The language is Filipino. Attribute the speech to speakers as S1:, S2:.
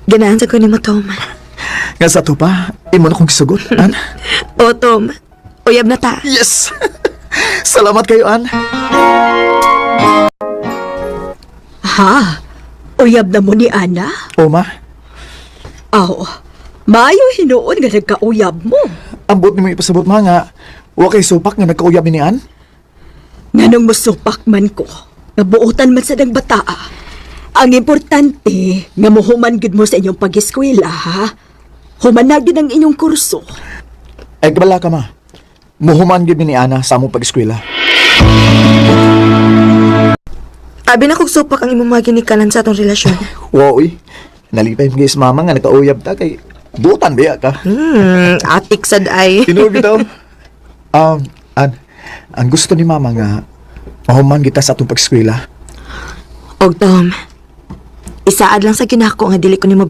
S1: Ganahan sa ko ni mo, Tom.
S2: Nga sa to pa, imo na kong kisugot, An.
S1: O, Tom. Uyab na ta.
S2: Yes! Salamat kayo, An.
S3: Ha? Uyab na mo ni Ana?
S2: O, ma,
S3: Aw, maayo hinuon nga nagkauyab mo.
S2: ambot ni mo ipasabot, ma, nga wa kay supak nga nagkauyab ni An.
S3: Nganong musupak man ko, nabuutan man sa nagbataa. Ang importante, nga muhuman gid mo sa inyong pag-eskwela, ha? Humanagid ang inyong kurso.
S2: Ay, kabala ka, ma. Muhuman gid ni Ana sa among pag-eskwela.
S1: Abi na kog supak ang imong mga ginikanan sa atong relasyon.
S2: Wow, uy. Nalipay mo guys, mama, nga nagkauyab ta kay butan biya ka.
S1: Atik sad ay.
S2: Tinuod bitaw. An, ang gusto ni mama nga mahuman kita sa atong pag-eskwela.
S1: Og, Tom. Isaad lang sa ginako nga dili ko nimo